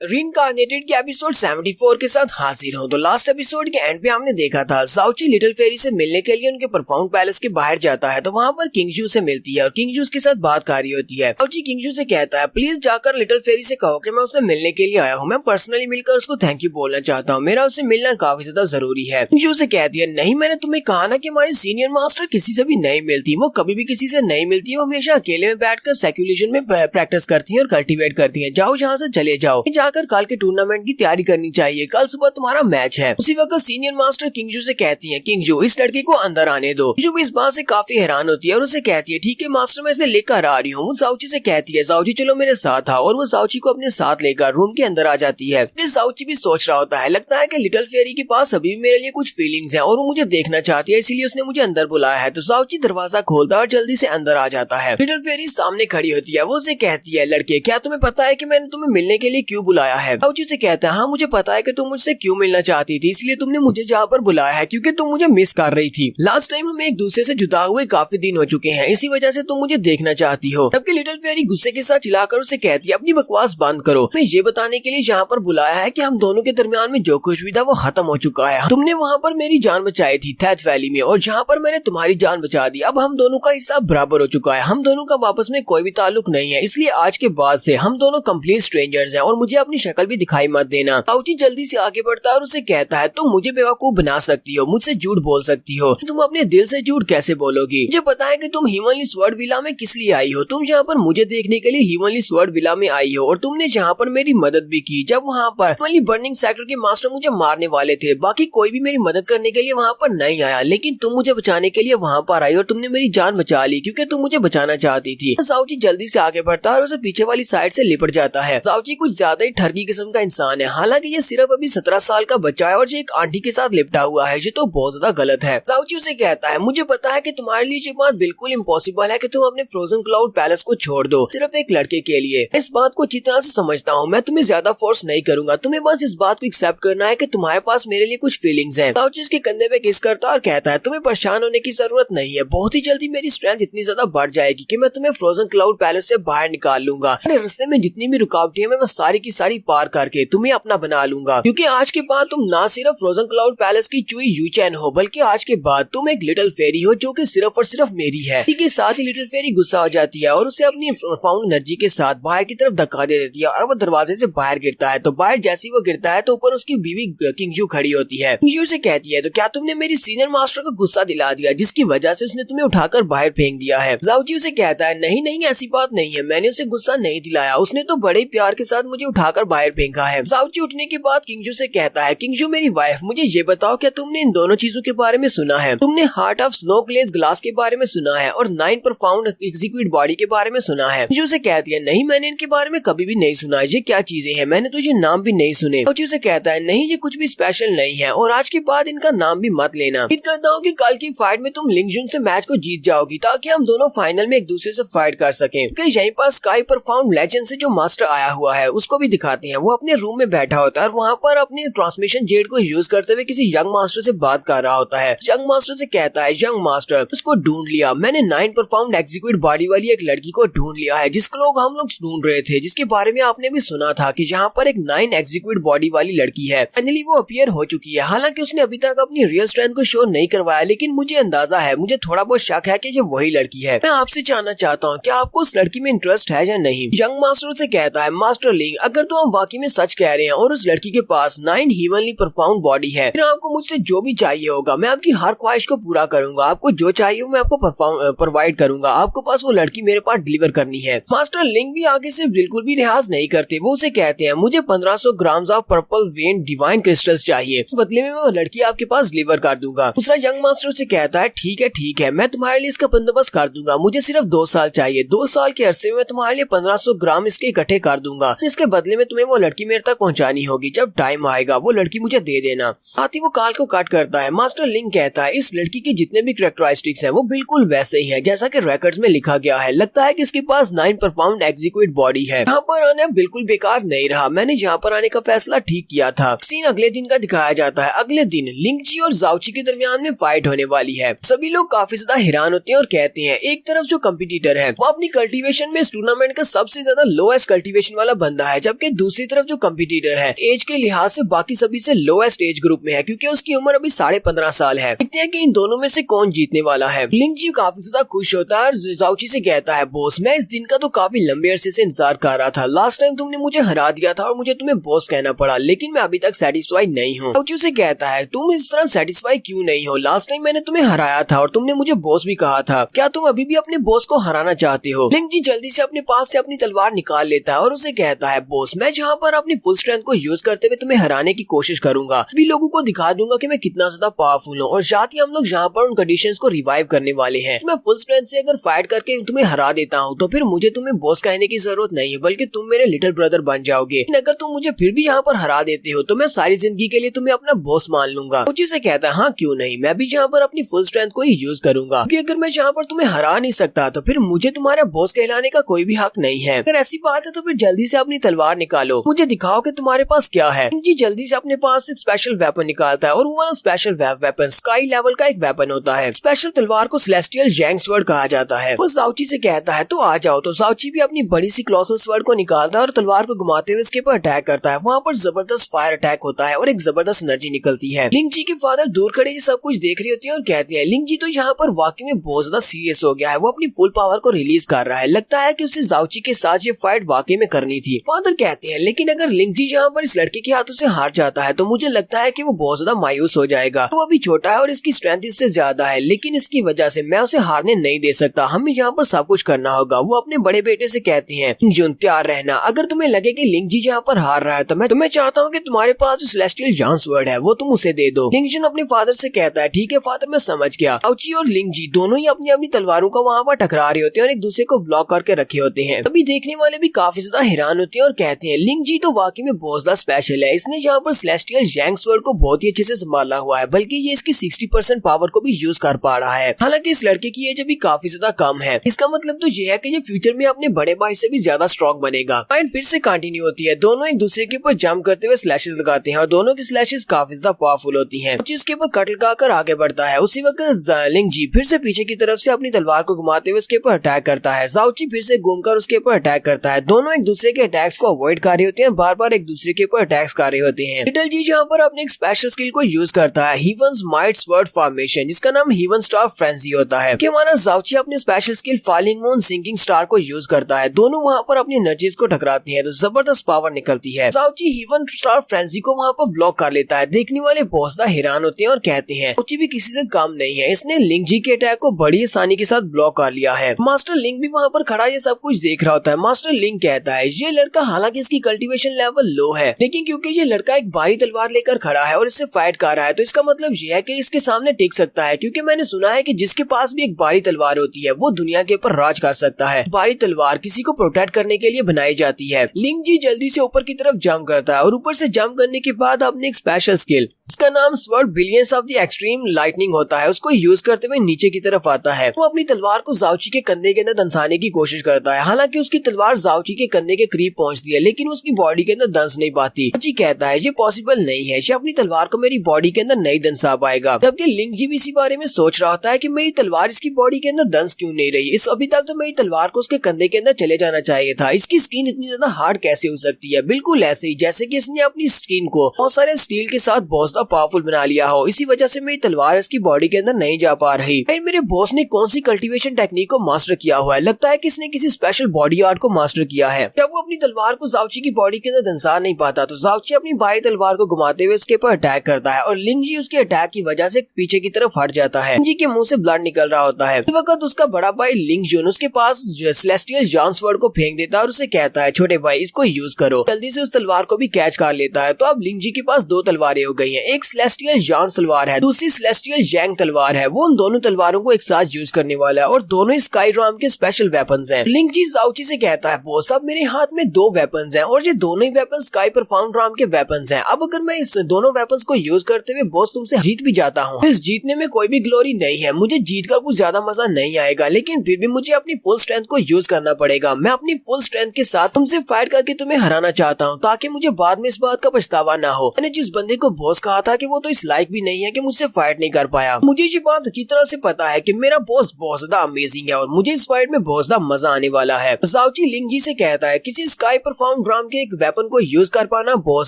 रीइंकार्नेटेड के एपिसोड 74 के साथ हाजिर हूँ। तो लास्ट एपिसोड के एंड पे हमने देखा था ज़ाओची लिटिल फेरी से मिलने के लिए उनके परफाउंड पैलेस के बाहर जाता है, तो वहाँ पर किंगजू से मिलती है और किंगजू उसके साथ बात कर रही होती है। ज़ाओची किंगजू से कहता है प्लीज जाकर लिटिल फेरी से कहो कि मैं उससे मिलने के लिए आया हूँ, मैं पर्सनली मिलकर उसको थैंक यू बोलना चाहता हूँ, मेरा उससे मिलना काफी ज्यादा जरूरी है। किंगजू से कहती है नहीं, मैंने तुम्हें कहा ना कि हमारी सीनियर मास्टर किसी से भी नहीं मिलती, वो कभी भी किसी से नहीं मिलती है, वो हमेशा अकेले में बैठकर सेक्युलेशन में प्रैक्टिस करती है और कल्टीवेट करती है। जाओ जहाँ से चले जाओ, जाकर कल के टूर्नामेंट की तैयारी करनी चाहिए, कल सुबह तुम्हारा मैच है। उसी वक्त सीनियर मास्टर किंगजू से कहती है किंगजू इस लड़के को अंदर आने दो। किंगजू भी इस बात से काफी हैरान होती है और उसे कहती है ठीक है मास्टर, मैं इसे लेकर आ रही हूँ। वो ज़ाओची से कहती है ज़ाओची चलो मेरे साथ आओ, और वो ज़ाओची को अपने साथ लेकर रूम के अंदर आ जाती है। ज़ाओची भी सोच रहा होता है, लगता है कि लिटिल फेरी के पास अभी भी मेरे लिए कुछ फीलिंग्स हैं और वो मुझे देखना चाहती है, इसीलिए उसने मुझे अंदर बुलाया है। तो ज़ाओची दरवाजा खोलता है और जल्दी से अंदर आ जाता है। लिटिल फेरी सामने खड़ी होती है, वो उसे कहती है लड़के क्या तुम्हें पता है कि मैंने तुम्हें मिलने के लिए क्यों बुलाया है? ज़ाओची से कहता है हाँ मुझे पता है कि तुम मुझसे क्यों मिलना चाहती थी, इसलिए तुमने मुझे जहाँ पर बुलाया है क्योंकि तुम मुझे मिस कर रही थी। लास्ट टाइम हम एक दूसरे से जुदा हुए काफी दिन हो चुके हैं, इसी वजह से तुम मुझे देखना चाहती हो। तब लिटिल फेरी गुस्से के साथ चिल्लाकर उसे कहती है अपनी बकवास बंद करो, मैं ये बताने के लिए यहाँ पर बुलाया है कि हम दोनों के दरमियान में जो कुछ भी था वो खत्म हो चुका है। तुमने वहाँ पर मेरी जान बचाई थी थैथ वैली में, और जहाँ पर मैंने तुम्हारी जान बचा दी, अब हम दोनों का हिसाब बराबर हो चुका है, हम दोनों का वापस में कोई भी ताल्लुक नहीं है, इसलिए आज के बाद से हम दोनों कंप्लीट स्ट्रेंजर्स हैं और मुझे अपनी शक्ल भी दिखाई मत देना। ज़ाओची जल्दी से आगे बढ़ता है और उसे कहता है तुम मुझे बेवकूफ बना सकती हो, मुझसे झूठ बोल सकती हो, तुम अपने दिल से झूठ कैसे बोलोगी? मुझे पता है कि तुम हीवनली स्वॉर्ड विला में किस लिए आई हो, तुम यहाँ पर मुझे देखने के लिए हीवनली स्वॉर्ड विला में आई हो और तुमने यहाँ पर मेरी मदद भी की जब वहाँ पर हीवनली बर्निंग सेक्टर के मास्टर मुझे मारने वाले थे। बाकी कोई भी मेरी मदद करने के लिए वहाँ पर नहीं आया, लेकिन तुम मुझे बचाने के लिए वहाँ पर आई और तुमने मेरी जान बचा ली क्योंकि तुम मुझे बचाना चाहती थी। ज़ाओची जल्दी से आगे बढ़ता है और उसे पीछे वाली साइड से लिपट जाता है। ज़ाओची कुछ ज्यादा ही ठरकी किस्म का इंसान है, हालांकि ये सिर्फ अभी 17 साल का बच्चा है और ये एक आंटी के साथ लिपटा हुआ है, ये तो बहुत ज्यादा गलत है। ज़ाओची उसे कहता है मुझे पता है कि तुम्हारे लिए ये बात बिल्कुल इम्पॉसिबल है कि तुम अपने फ्रोजन क्लाउड पैलेस को छोड़ दो सिर्फ एक लड़के के लिए। इस बात को अच्छी तरह से समझता हूँ, मैं तुम्हें ज्यादा फोर्स नहीं करूंगा, तुम्हें बस इस बात को एक्सेप्ट करना है कि तुम्हारे पास मेरे लिए कुछ फीलिंग्स हैं। ज़ाओची उसके कंधे पे किस करता और कहता है तुम्हें परेशान होने की जरूरत नहीं है, बहुत ही जल्दी मेरी स्ट्रेंथ इतनी ज्यादा बढ़ जाएगी कि मैं तुम्हें फ्रोजन क्लाउड पैलेस से बाहर निकाल लूंगा। रास्ते में जितनी भी रुकावटें हैं मैं सारी की सारी पार करके तुम्हें अपना बना लूंगा, क्योंकि आज के बाद तुम ना सिर्फ फ्रोजन क्लाउड पैलेस की चुई यूचैन हो, बल्कि आज के बाद तुम एक लिटिल फेरी हो जो कि सिर्फ और सिर्फ मेरी है। इसी के साथ ही लिटिल फेरी गुस्सा हो जाती है और उसे अपनी प्रोफाउंड एनर्जी के साथ बाहर की तरफ धक्का दे देती है और वो दरवाजे से बाहर गिरता है। तो बाहर जैसे ही वो गिरता है तो ऊपर उसकी बीवी किंगजू खड़ी होती है। किंगजू से कहती है तो क्या तुमने मेरी सीनियर मास्टर को गुस्सा दिला दिया जिसकी वजह से उसने तुम्हें उठाकर बाहर फेंक दिया है? ज़ाओची उसे कहता है नहीं नहीं ऐसी बात नहीं है, मैंने उसे गुस्सा नहीं दिलाया, उसने तो बड़े प्यार के साथ मुझे उठाकर बाहर फेंका है। ज़ाओची उठने के बाद किंगजू से कहता है किंगजू मेरी वाइफ, मुझे ये बताओ क्या तुमने इन दोनों चीजों के बारे में सुना है? तुमने heart of snow glaze glass के बारे में सुना है और 9 परफाउंड एग्जीक्यूट बॉडी के बारे में सुना है? किंगजू से कहती है नहीं मैंने इनके बारे में कभी भी नहीं सुना, ये क्या चीजें हैं, मैंने तो ये नाम भी नहीं सुने। ज़ाओची से कहता है नहीं ये कुछ भी स्पेशल नहीं है और आज के बाद इनका नाम भी मत लेना। उम्मीद करता हूँ कि कल की फाइट में तुम लिंगजुन से मैच को जीत जाओगी ताकि हम दोनों फाइनल में एक दूसरे से फाइट कर सकें। क्योंकि यहीं पर स्काई परफाउंड लेजेंड से जो मास्टर आया हुआ है उसको भी दिखाते हैं, वो अपने रूम में बैठा होता है और वहाँ पर अपने ट्रांसमिशन जेट को यूज करते हुए किसी यंग मास्टर से बात कर रहा होता है। यंग मास्टर से कहता है यंग मास्टर उसको ढूंढ लिया, मैंने 9 परफाउंड एग्जीक्यूट बॉडी वाली एक लड़की को ढूंढ लिया है जिसको लोग हम लोग ढूंढ रहे थे, जिसके बारे में आपने भी सुना था कि यहाँ पर एक 9 एग्जीक्यूट बॉडी वाली लड़की है। फाइनली वो अपीयर हो चुकी है, हालांकि उसने अभी तक अपनी रियल स्ट्रेंथ को शो नहीं करवाया, लेकिन मुझे अंदाजा है, मुझे थोड़ा बहुत शक है कि ये वही लड़की है। मैं आपसे जानना चाहता हूँ क्या आपको उस लड़की में इंटरेस्ट है या नहीं? यंग मास्टर से कहता है मास्टर लिंग अगर तो हम वाकई में सच कह रहे हैं और उस लड़की के पास 9 हीवनली परफाउंड बॉडी है, फिर आपको मुझसे जो भी चाहिए होगा मैं आपकी हर ख्वाहिश को पूरा करूंगा, आपको जो चाहिए मैं आपको प्रोवाइड करूंगा, आपको पास वो लड़की मेरे पास डिलीवर करनी है। मास्टर लिंग भी आगे से बिल्कुल भी लिहाज नहीं करते, वो उसे कहते हैं मुझे 1500 grams of purple when divine crystals चाहिए, बदले में वो लड़की आपके पास डिलीवर कर दूंगा। दूसरा यंग मास्टर से कहता है ठीक है मैं तुम्हारे लिए इसका बंदोबस्त कर दूंगा, मुझे सिर्फ 2 साल चाहिए, 2 साल के अरसे में मैं तुम्हारे लिए 1500 ग्राम इसके इकट्ठे कर दूंगा, इसके बदले में तुम्हें वो लड़की मेरे तक पहुंचानी होगी, जब टाइम आएगा वो लड़की मुझे दे देना। साथ ही वो कॉल को काट करता है। मास्टर लिंग कहता है इस लड़की के जितने भी कैरेक्टरिस्टिक्स हैं वो बिल्कुल वैसे ही है जैसा कि रिकॉर्ड्स में लिखा गया है, लगता है कि इसके पास 9 परफाउंड एग्जीक्यूट बॉडी है। यहाँ पर आना बिल्कुल बेकार नहीं रहा, मैंने यहाँ पर आने का फैसला ठीक किया था। सीन अगले दिन का दिखाया जाता है। अगले दिन लिंगजी और ज़ाओची के दरमियान में फाइट होने वाली है। सभी लोग काफी ज्यादा हैरान होते हैं और कहते हैं एक तरफ जो कंपटीटर है वो अपनी कल्टीवेशन में इस टूर्नामेंट का सबसे ज्यादा लोएस्ट कल्टीवेशन वाला बंदा है, जबकि जबकि दूसरी तरफ जो कंपटीटर है एज के लिहाज से बाकी सभी से लोएस्ट एज ग्रुप में है, क्योंकि उसकी उम्र अभी 15.5 साल है। देखते हैं कि इन दोनों में से कौन जीतने वाला है। लिंग जी काफी ज्यादा खुश होता है और जाओची से कहता है, बॉस मैं इस दिन का तो काफी लंबे अरसे से इंतजार कर रहा था। लास्ट टाइम तुमने मुझे हरा दिया था और मुझे तुम्हें बॉस कहना पड़ा, लेकिन मैं अभी तक सेटिस्फाई नहीं हूँ। जाओची से कहता है, तुम इस तरह सेटिस्फाई क्यों नहीं हो? लास्ट टाइम मैंने तुम्हें हराया था और तुमने मुझे बॉस भी कहा था, क्या तुम अभी भी अपने बॉस को हराना चाहते हो? लिंग जी जल्दी से अपने पास से अपनी तलवार निकाल लेता है और उसे कहता है, बॉस मैं जहाँ पर अपनी फुल स्ट्रेंथ को यूज करते हुए तुम्हें हराने की कोशिश करूंगा, भी लोगों को दिखा दूंगा कि मैं कितना ज्यादा पावरफुल हूँ और साथ ही हम लोग जहाँ पर उन कंडीशंस को रिवाइव करने वाले हैं। मैं फुल स्ट्रेंथ से अगर फाइट करके तुम्हें हरा देता हूँ तो फिर मुझे तुम्हें बॉस कहने की जरूरत नहीं है, बल्कि तुम मेरे लिटिल ब्रदर बन जाओगे। लेकिन अगर तुम मुझे फिर भी यहाँ पर हरा देते हो तो मैं सारी जिंदगी के लिए तुम्हें अपना बॉस मान लूंगा। जाओची से कहता है, हाँ क्यों नहीं, मैं भी यहाँ पर अपनी फुल स्ट्रेंथ को ही यूज करूंगा, क्योंकि अगर मैं यहाँ पर तुम्हें हरा नहीं सकता तो फिर मुझे तुम्हारा बॉस कहलाने का कोई भी हक नहीं है। अगर ऐसी बात है तो फिर जल्दी से अपनी तलवार निकालो, मुझे दिखाओ कि तुम्हारे पास क्या है। जी जल्दी से अपने पास एक स्पेशल वेपन निकालता है और वो वाला स्पेशल वेपन स्काई लेवल का एक वेपन होता है। स्पेशल तलवार को सेलेस्टियल जैंग स्वर्ड कहा जाता है। वो जाओची से कहता है, तो आ जाओ। तो जाओची भी अपनी बड़ी सी क्लोसल स्वर्ड को निकालता है और तलवार को घुमाते हुए इसके ऊपर अटैक करता है। वहाँ पर जबरदस्त फायर अटैक होता है और एक जबरदस्त एनर्जी निकलती है। लिंग जी के फादर दूर खड़े ये सब कुछ देख रही होती है और कहती है, लिंग जी तो यहाँ पर वाकई में बहुत ज्यादा सीरियस हो गया है, वो अपनी फुल पावर को रिलीज कर रहा है। लगता है कि उसे जाओची के साथ ये फाइट वाकई में करनी थी। फादर कहते हैं, लेकिन अगर लिंग जी यहाँ पर इस लड़के के हाथों से हार जाता है तो मुझे लगता है कि वो बहुत ज्यादा मायूस हो जाएगा। वो अभी छोटा है और इसकी स्ट्रेंथ इससे ज्यादा है, लेकिन इसकी वजह से मैं उसे हारने नहीं दे सकता। हमें यहाँ पर सब कुछ करना होगा। वो अपने बड़े बेटे से कहती हैं, जुन तैयार रहना, अगर तुम्हें लगे कि लिंग जी यहाँ पर हार रहा है तो मैं तुम्हें चाहता हूँ कि तुम्हारे पास जो सेलेस्टियल जॉन स्वर्ड है वो तुम उसे दे दो। लिंग जुन अपने फादर से कहता है, ठीक है फादर मैं समझ गया। जाओची और लिंग जी दोनों ही अपनी अपनी तलवारों का वहाँ पर टकरा रहे होते हैं और एक दूसरे को ब्लॉक करके रखे होते हैं। अभी देखने वाले भी काफी ज्यादा हैरान होते हैं और कहते हैं, लिंग जी तो वाकई में बहुत ज्यादा स्पेशल है। इसने यहाँ पर सेलेस्टियल जैंग स्वर्ड को बहुत ही अच्छे से संभाला हुआ है, बल्कि ये इसकी 60% पावर को भी यूज कर पा रहा है। हालांकि इस लड़के की एज अभी काफी ज्यादा कम है। इसका मतलब तो ये है कि ये फ्यूचर में अपने बड़े भाई से भी ज्यादा स्ट्रॉन्ग बनेगा। फाइट फिर से कंटिन्यू होती है। दोनों एक दूसरे के ऊपर जंप करते हुए स्लैशेस लगाते हैं और दोनों की स्लैशेस काफी ज्यादा पावरफुल होती हैं। उसके ऊपर कट लगाकर आगे बढ़ता है। उसी वक्त लिंग जी फिर से पीछे की तरफ से अपनी तलवार को घुमाते हुए उसके ऊपर अटैक करता है। जाओची फिर से घूमकर उसके ऊपर अटैक करता है। दोनों एक दूसरे के अटैक्स को अवॉइड कर रहे होते हैं, बार बार एक दूसरे के ऊपर अटैक्स कर रहे होते हैं। लिटिल जी यहाँ पर अपने एक स्पेशल स्किल को यूज करता है, हीवंस माइट स्वर्ड फॉर्मेशन, जिसका नाम हीवन स्टार फ्रेंजी होता है। कि हमारा जाओची अपने special skill falling moon sinking star को यूज करता है। दोनों वहाँ पर अपनी एनर्जीज को टकराती हैं तो जबरदस्त पावर निकलती है। जाओची हीवन स्टार फ्रेंजी को वहाँ पर ब्लॉक कर लेता है। देखने वाले बहुत ज्यादा हैरान होते हैं और कहते हैं, जाओची भी किसी से कम नहीं है, इसने लिंग जी के अटैक को बड़ी आसानी के साथ ब्लॉक कर लिया है। मास्टर लिंग भी वहाँ पर खड़ा ये सब कुछ देख रहा होता है। मास्टर लिंग कहता है, ये लड़का हालांकि इसकी कल्टीवेशन लेवल लो है, लेकिन क्योंकि ये लड़का एक भारी तलवार लेकर खड़ा है और इससे फाइट कर रहा है तो इसका मतलब ये है कि इसके सामने टिक सकता है। क्योंकि मैंने सुना है कि जिसके पास भी एक भारी तलवार होती है वो दुनिया के ऊपर राज कर सकता है। भारी तलवार किसी को प्रोटेक्ट करने के लिए बनाई जाती है। लिंग जी जल्दी से ऊपर की तरफ जंप करता है और ऊपर से जंप करने के बाद अपने एक स्पेशल स्किल, इसका नाम sword billions of the extreme lightning होता है, उसको यूज करते हुए नीचे की तरफ आता है। वो अपनी तलवार को जाओची के कंधे के अंदर दंसाने की कोशिश करता है। हालांकि उसकी तलवार जाओची के कंधे के करीब पहुंचती है, लेकिन उसकी बॉडी के अंदर दंस नहीं पाती। जाओची कहता है, ये पॉसिबल नहीं है, ये अपनी तलवार को मेरी बॉडी के अंदर नहीं दंसा पाएगा। जबकि लिंग जी भी इसी बारे में सोच रहा होता है कि मेरी तलवार इसकी बॉडी के अंदर दंस क्यों नहीं रही। इस अभी तक तो मेरी तलवार को उसके कंधे के अंदर चले जाना चाहिए था। इसकी स्किन इतनी ज्यादा हार्ड कैसे हो सकती है? बिल्कुल ऐसे ही जैसे कि इसने अपनी स्किन को बहुत सारे स्टील के साथ बहुत ज्यादा पावरफुल बना लिया हो। इसी वजह से मेरी तलवार इसकी बॉडी के अंदर नहीं जा पा रही। फिर मेरे बॉस ने कौन सी कल्टीवेशन टेक्निक को मास्टर किया हुआ है? लगता है कि इसने किसी स्पेशल बॉडी आर्ट को मास्टर किया है। जब वो अपनी तलवार को जाओची की बॉडी के अंदर दंसा नहीं पाता तो जाओची अपनी भारी तलवार को घुमाते हुए उसके ऊपर अटैक करता है और लिंग जी उसके अटैक की वजह से पीछे की तरफ हट जाता है। लिंग जी के मुंह से ब्लड निकल रहा होता है। इस वक्त उसका बड़ा भाई लिंग जुन उसके पास सेलेस्टियल जॉन स्वर्ड को फेंक देता है और उसे कहता है, छोटे भाई इसको यूज करो। जल्दी से उस तलवार को भी कैच कर लेता है। तो अब लिंग जी के पास दो तलवारें हो गई है, एक सेलेस्टियल जॉन तलवार है, दूसरी सेलेस्टियल जैंग तलवार है। वो उन दोनों तलवारों को एक साथ यूज करने वाला है और दोनों ही स्काई राम के स्पेशल वेपन्स हैं। लिंग जी जाओची से कहता है, बॉस अब मेरे हाथ में दो वेपन्स हैं और ये दोनों ही वेपन स्काई परफॉर्म राम के वेपन्स हैं। अब अगर मैं इस दोनों वेपन्स को यूज करते हुए बॉस तुमसे जीत भी जाता हूँ, इस जीतने में कोई भी ग्लोरी नहीं है, मुझे जीत कर कुछ ज्यादा मजा नहीं आएगा, लेकिन फिर भी मुझे अपनी फुल स्ट्रेंथ को यूज करना पड़ेगा। मैं अपनी फुल स्ट्रेंथ के साथ तुमसे फाइट करके तुम्हें हराना चाहता हूँ ताकि मुझे बाद में इस बात का पछतावा ना हो। मैंने जिस बंदे को बॉस कहा था कि वो तो इस लायक भी नहीं है कि मुझसे फाइट नहीं कर पाया। मुझे ये बात अच्छी तरह से पता है कि मेरा बॉस बहुत ज्यादा अमेजिंग है और मुझे इस फाइट में बहुत ज्यादा मजा आने वाला है। जाओची लिंगजी से कहता है किसी स्काई पर फाउंड ड्राम के एक वेपन को यूज कर पाना बहुत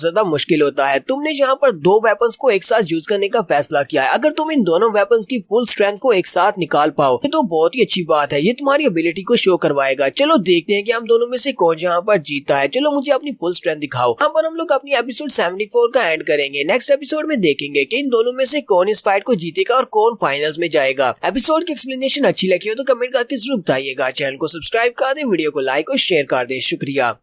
ज्यादा मुश्किल होता है। तुमने यहाँ पर दो वेपन्स को एक साथ यूज करने का फैसला किया है। अगर तुम इन दोनों वेपन्स की फुल स्ट्रेंथ को एक साथ निकाल पाओ तो बहुत ही अच्छी बात है। ये तुम्हारी एबिलिटी को शो करवाएगा। चलो देखते हैं कि हम दोनों में से कौन यहाँ पर जीता है। चलो मुझे अपनी फुल स्ट्रेंथ दिखाओ। यहाँ पर हम लोग अपनी एपिसोड 74 का एंड करेंगे। नेक्स्ट एपिसोड में देखेंगे कि इन दोनों में से कौन इस फाइट को जीतेगा और कौन फाइनल्स में जाएगा। एपिसोड की एक्सप्लेनेशन अच्छी लगी हो तो कमेंट करके जरूर बताइएगा। चैनल को सब्सक्राइब कर दे, वीडियो को लाइक और शेयर कर दे। शुक्रिया।